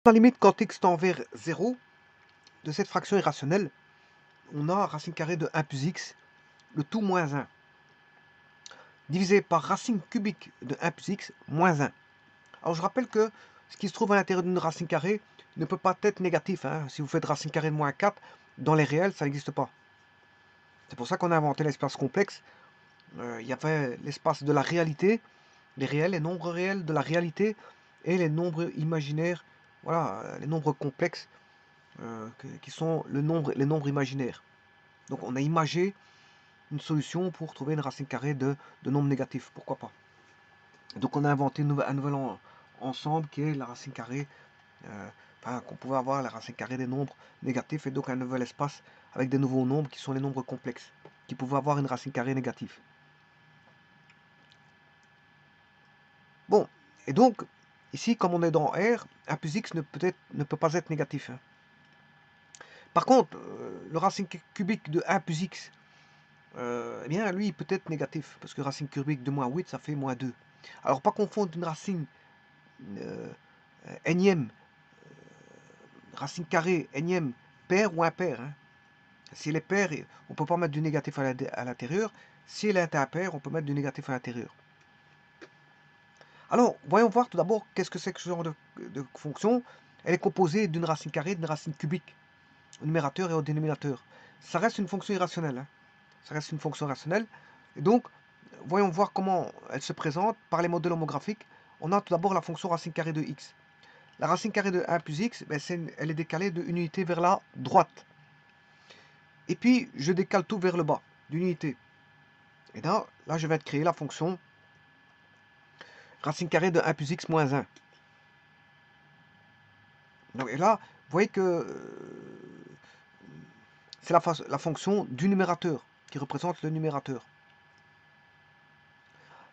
La limite quand x tend vers 0 de cette fraction irrationnelle, on a racine carrée de 1 plus x, le tout moins 1, divisé par racine cubique de 1 plus x moins 1. Alors je rappelle que ce qui se trouve à l'intérieur d'une racine carrée ne peut pas être négatif. Hein. Si vous faites racine carrée de moins 4, dans les réels, ça n'existe pas. C'est pour ça qu'on a inventé l'espace complexe. Il y avait l'espace de la réalité, les réels, les nombres réels de la réalité, et les nombres imaginaires, voilà, les nombres complexes, qui sont les nombres imaginaires. Donc on a imagé une solution pour trouver une racine carrée de nombres négatifs, pourquoi pas. Donc on a inventé un nouvel ensemble qui est la racine carrée, qu'on pouvait avoir la racine carrée des nombres négatifs, et donc un nouvel espace avec des nouveaux nombres qui sont les nombres complexes, qui pouvaient avoir une racine carrée négative. Bon, et donc, ici, comme on est dans R, 1 plus x ne peut pas être négatif. Hein. Par contre, le racine cubique de 1 plus x, eh bien, lui, il peut être négatif, parce que racine cubique de moins 8, ça fait moins 2. Alors, pas confondre une racine énième, racine carrée, énième, paire ou impair. Hein. Si elle est paire, on ne peut pas mettre du négatif à l'intérieur. Si elle est impaire, on peut mettre du négatif à l'intérieur. Alors, voyons voir tout d'abord qu'est-ce que c'est que ce genre de fonction. Elle est composée d'une racine carrée et d'une racine cubique, au numérateur et au dénominateur. Ça reste une fonction irrationnelle. Hein. Ça reste une fonction rationnelle. Et donc, voyons voir comment elle se présente par les modèles homographiques. On a tout d'abord la fonction racine carrée de x. La racine carrée de 1 plus x, ben elle est décalée d'une unité vers la droite. Et puis, je décale tout vers le bas, d'une unité. Et là, je vais créer la fonction racine carrée de 1 plus x moins 1. Donc, et là, vous voyez que c'est la fonction du numérateur qui représente le numérateur.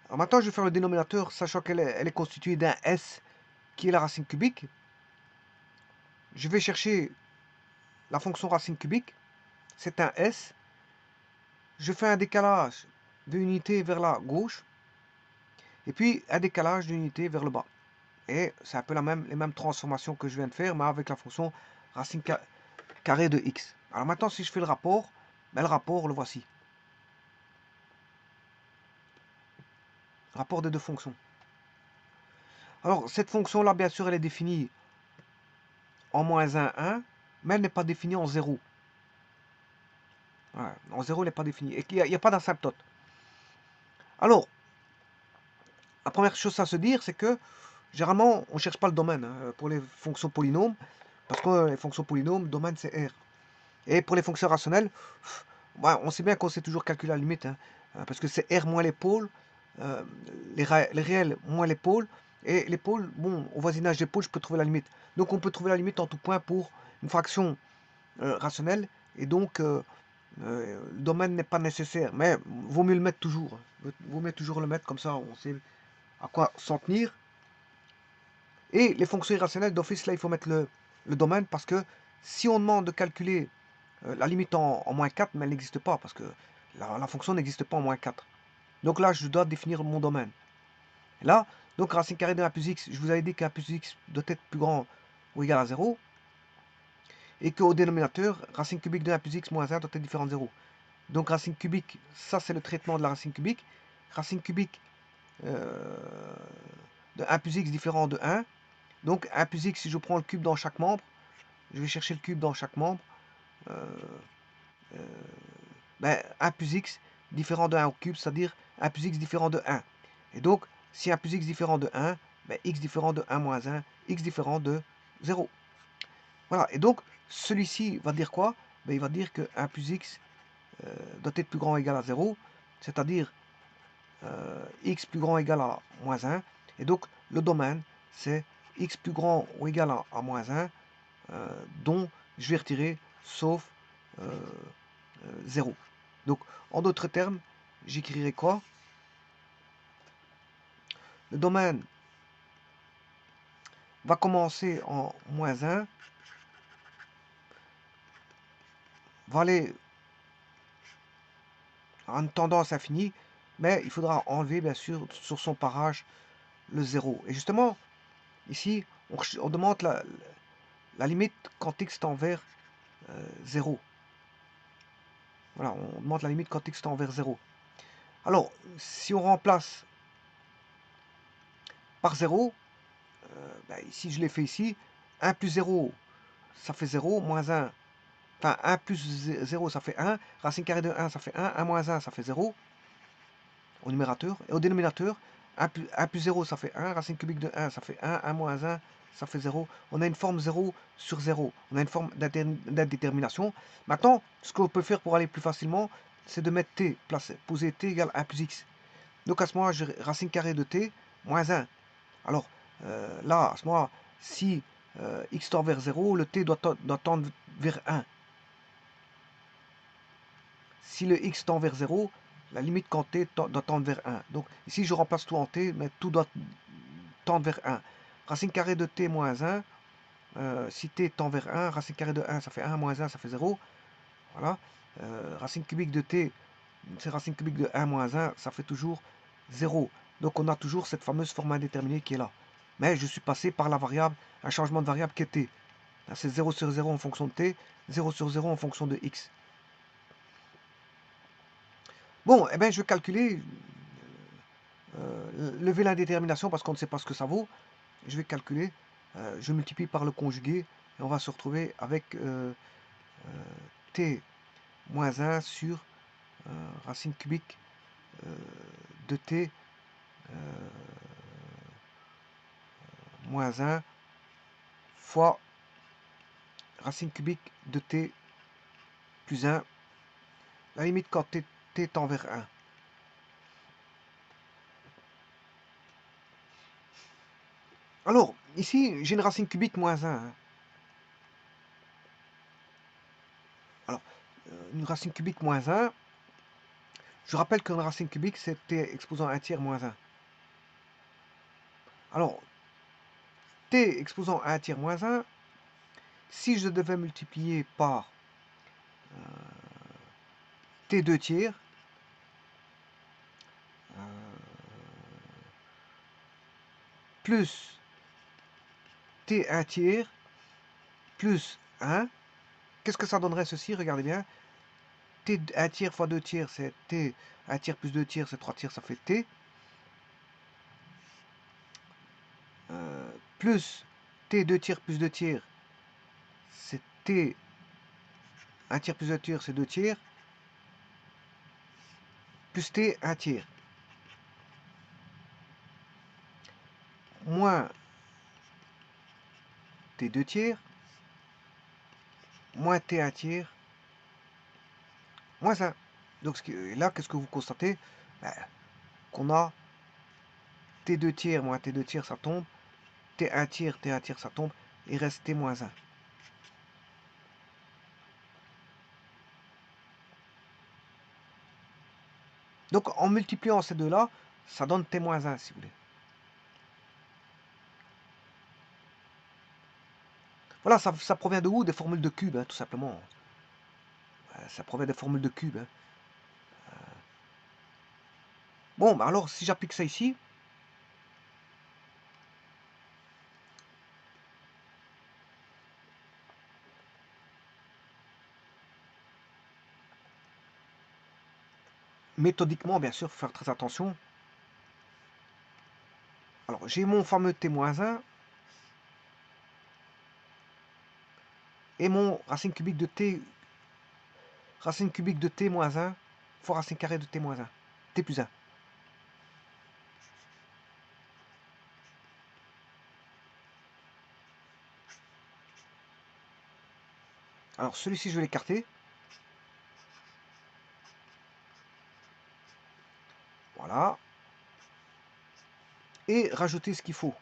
Alors maintenant, je vais faire le dénominateur, sachant qu'elle est constituée d'un s qui est la racine cubique. Je vais chercher la fonction racine cubique, c'est un s. Je fais un décalage d'unité vers la gauche, et puis un décalage d'unité vers le bas. Et c'est un peu les mêmes transformations que je viens de faire, mais avec la fonction racine carrée de x. Alors maintenant, si je fais le rapport, ben le rapport, le voici. Rapport des deux fonctions. Alors, cette fonction-là, bien sûr, elle est définie en moins 1, 1, mais elle n'est pas définie en 0. Ouais, en 0, elle n'est pas définie. Et il n'y a pas d'asymptote. Alors, la première chose à se dire, c'est que, généralement, on ne cherche pas le domaine hein, pour les fonctions polynômes, parce que les fonctions polynômes, domaine, c'est R. Et pour les fonctions rationnelles, on sait bien qu'on sait toujours calculer la limite, hein, parce que c'est R moins les pôles, les réels moins les pôles, et les pôles, bon, au voisinage des pôles, je peux trouver la limite. Donc on peut trouver la limite en tout point pour une fraction rationnelle, et donc le domaine n'est pas nécessaire, mais vaut mieux le mettre toujours. Vaut mieux toujours le mettre, comme ça on sait à quoi s'en tenir. Et les fonctions irrationnelles d'office, là il faut mettre le domaine, parce que si on demande de calculer la limite en moins 4, mais elle n'existe pas, parce que la fonction n'existe pas en moins 4. Donc là, je dois définir mon domaine. Et là, donc racine carrée de 1 plus x, je vous avais dit qu'un plus x doit être plus grand ou égal à 0, et qu'au dénominateur, racine cubique de 1 plus x moins 1 doit être différent de 0. Donc racine cubique, ça c'est le traitement de la racine cubique. Racine cubique de 1 plus x différent de 1. Donc 1 plus x, si je prends le cube dans chaque membre, je vais chercher le cube dans chaque membre. 1 plus x différent de 1 au cube, c'est-à-dire 1 plus x différent de 1. Et donc, si 1 plus x différent de 1, x différent de 1 moins 1, x différent de 0. Voilà, et donc, celui-ci va dire quoi? Il va dire que 1 plus x doit être plus grand ou égal à 0, c'est-à-dire x plus grand ou égal à moins 1. Et donc, le domaine, c'est x plus grand ou égal à moins 1, dont je vais retirer sauf 0. Donc, en d'autres termes, j'écrirai quoi? Le domaine va commencer en moins 1, va aller à une tendance infinie, mais il faudra enlever, bien sûr, sur son parage, le 0. Et justement, ici, on demande la limite quand x tend vers 0. Voilà, on demande la limite quand x tend vers 0. Alors, si on remplace par 0, ici je l'ai fait ici, 1 plus 0, ça fait 0, moins 1, enfin 1 plus 0, ça fait 1, racine carrée de 1, ça fait 1, 1 moins 1, ça fait 0, au numérateur, et au dénominateur, 1 plus 0, ça fait 1, racine cubique de 1, ça fait 1, 1 moins 1, ça fait 0. On a une forme 0 sur 0, on a une forme d'indétermination. Maintenant, ce qu'on peut faire pour aller plus facilement, c'est de mettre t, poser t égale 1 plus x. Donc à ce moment-là, j'ai racine carrée de t moins 1. Alors là, à ce moment-là, si x tend vers 0, le t doit tendre vers 1. Si le x tend vers 0, la limite quand t doit tendre vers 1. Donc ici, je remplace tout en t, mais tout doit tendre vers 1. Racine carrée de t moins 1, si t tend vers 1, racine carrée de 1, ça fait 1, moins 1, ça fait 0. Voilà. Racine cubique de t, c'est racine cubique de 1 moins 1, ça fait toujours 0. Donc on a toujours cette fameuse forme indéterminée qui est là. Mais je suis passé par la variable, un changement de variable qui est t. C'est 0 sur 0 en fonction de t, 0 sur 0 en fonction de x. Bon, eh bien, je vais calculer, lever l'indétermination parce qu'on ne sait pas ce que ça vaut. Je vais calculer, je multiplie par le conjugué et on va se retrouver avec t moins 1 sur racine cubique de t moins 1 fois racine cubique de t plus 1, la limite quand t tend vers 1. Alors, ici, j'ai une racine cubique moins 1. Hein. Alors, une racine cubique moins 1, je rappelle qu'une racine cubique, c'est t exposant 1 tiers moins 1. Alors, t exposant 1 tiers moins 1, si je devais multiplier par t 2 tiers, plus t 1 tiers, plus 1, qu'est-ce que ça donnerait ceci? Regardez bien. T 1 tiers fois 2 tiers, c'est t 1 tiers plus 2 tiers, c'est 3 tiers, ça fait t. Plus t 2 tiers plus 2 tiers, c'est t 1 tiers plus 2 tiers, c'est 2 tiers. Plus t 1 tiers. Moins t 2 tiers. Moins t 1 tiers. Moins 1. Donc là, qu'est-ce que vous constatez? Qu'on a t 2 tiers moins t 2 tiers, ça tombe. T 1 tiers, ça tombe. Et reste t moins 1. Donc en multipliant ces deux-là, ça donne t moins 1 si vous voulez. Voilà, ça provient de où? Des formules de cube, hein, tout simplement. Ça provient des formules de cube. Hein. Bon, alors si j'applique ça ici, méthodiquement, bien sûr, il faut faire très attention. Alors, j'ai mon fameux t-1 et mon racine cubique de t moins 1 fois racine carrée de t moins 1, t plus 1. Alors, celui-ci, je vais l'écarter. Voilà. Et rajouter ce qu'il faut.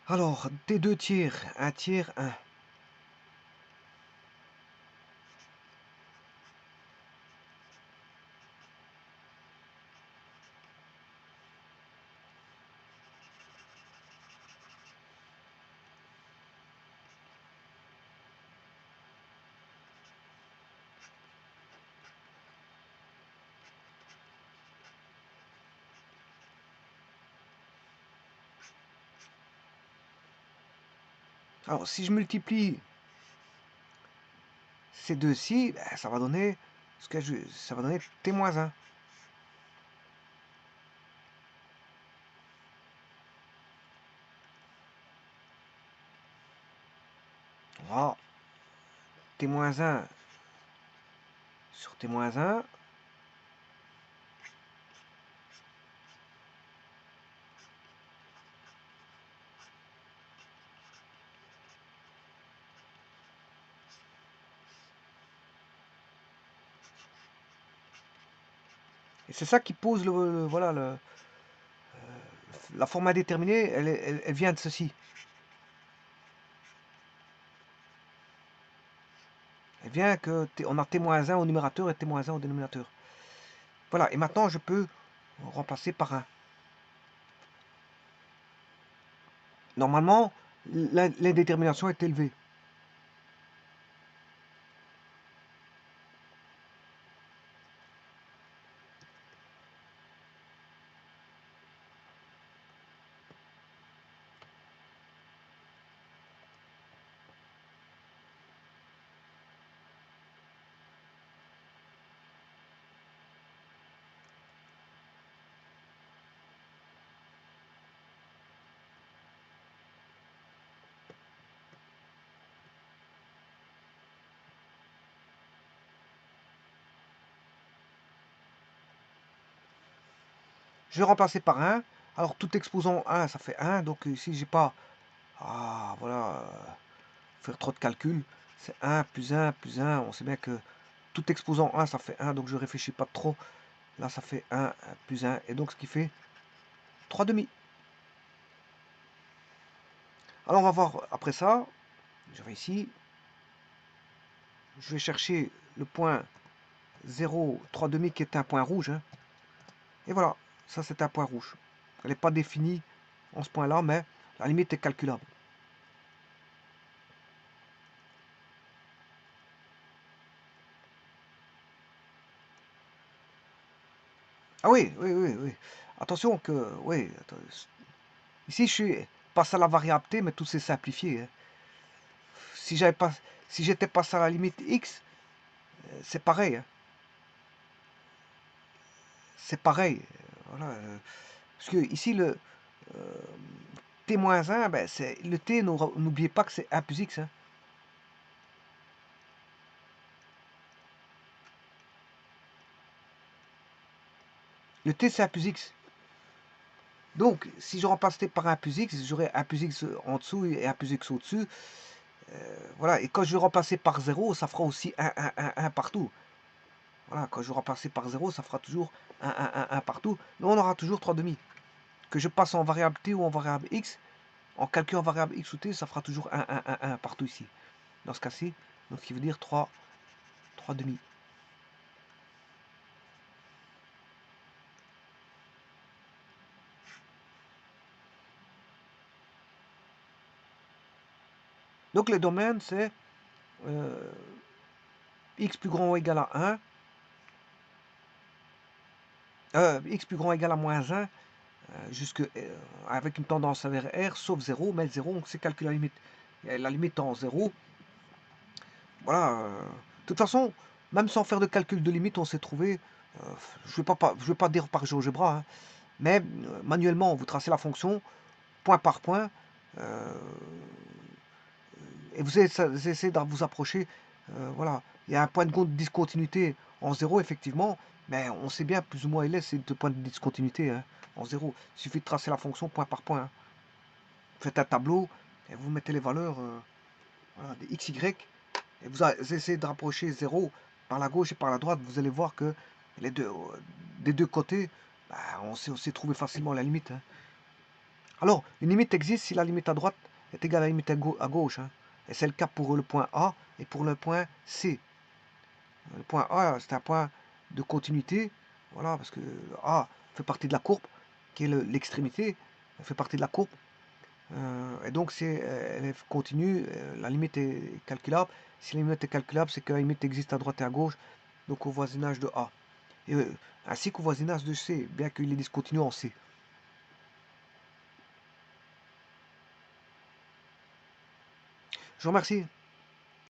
Alors, t2 tiers, 1 tiers, 1. Alors, si je multiplie ces deux-ci, ben, ça va donner ça va donner t-1. Voilà. T-1 sur t-1. Et c'est ça qui pose voilà, la forme indéterminée, elle vient de ceci. Elle vient que on a t-1 au numérateur et t-1 au dénominateur. Voilà, et maintenant je peux remplacer par 1. Normalement, l'indétermination est élevée. Je vais remplacer par 1. Alors tout exposant 1, ça fait 1. Donc ici, j'ai pas... Ah, voilà. Faire trop de calculs. C'est 1 plus 1 plus 1. On sait bien que tout exposant 1, ça fait 1. Donc je réfléchis pas trop. Là, ça fait 1 plus 1. Et donc ce qui fait 3 demi. Alors on va voir après ça. Je vais ici. Je vais chercher le point 0, 3 demi qui est un point rouge. Hein. Et voilà. Ça, c'est un point rouge. Elle n'est pas définie en ce point-là, mais la limite est calculable. Ah oui, oui, oui, oui. Attention que, oui, ici je suis passé à la variable t, mais tout s'est simplifié. Hein. Si j'avais pas, si j'étais passé à la limite x, c'est pareil. Hein. C'est pareil. Voilà. Parce que ici le t-1, ben, c'est le t. N'oubliez pas que c'est 1 plus x. Hein. Le t c'est 1 plus x. Donc, si je remplace t par 1 plus x, j'aurai 1 plus x en dessous et 1 plus x au-dessus. Voilà, et quand je vais remplacer par 0, ça fera aussi 1, 1, 1, 1 partout. Voilà, quand je vais remplacer par 0, ça fera toujours 1, 1, 1, 1 partout. Mais on aura toujours 3 demi. Que je passe en variable t ou en variable x, en calculant variable x ou t, ça fera toujours 1, 1, 1, 1 partout ici. Dans ce cas-ci, donc ce qui veut dire 3 demi. Donc les domaines, c'est x plus grand ou égal à 1, x plus grand ou égal à moins 1, avec une tendance vers R, sauf 0, mais 0, on sait calculer la limite. Et la limite en 0, voilà. De toute façon, même sans faire de calcul de limite, on sait trouver. Je ne vais pas dire par GeoGebra, hein, mais manuellement, vous tracez la fonction point par point, et vous essayez de vous approcher. Voilà. Il y a un point de discontinuité en 0, effectivement, mais on sait bien plus ou moins il est ces deux points de discontinuité hein, en 0. Il suffit de tracer la fonction point par point. Hein. Vous faites un tableau et vous mettez les valeurs voilà, des x, y, et vous essayez de rapprocher 0 par la gauche et par la droite. Vous allez voir que les deux, des deux côtés, bah, on sait trouver facilement la limite. Hein. Alors, une limite existe si la limite à droite est égale à la limite à gauche. Hein. Et c'est le cas pour le point A et pour le point C. Le point A, c'est un point de continuité. Voilà, parce que A fait partie de la courbe, qui est l'extrémité, fait partie de la courbe. Et donc, elle est continue, la limite est calculable. Si la limite est calculable, c'est que la limite existe à droite et à gauche, donc au voisinage de A. Et, ainsi qu'au voisinage de C, bien qu'il est discontinu en C. Je vous remercie.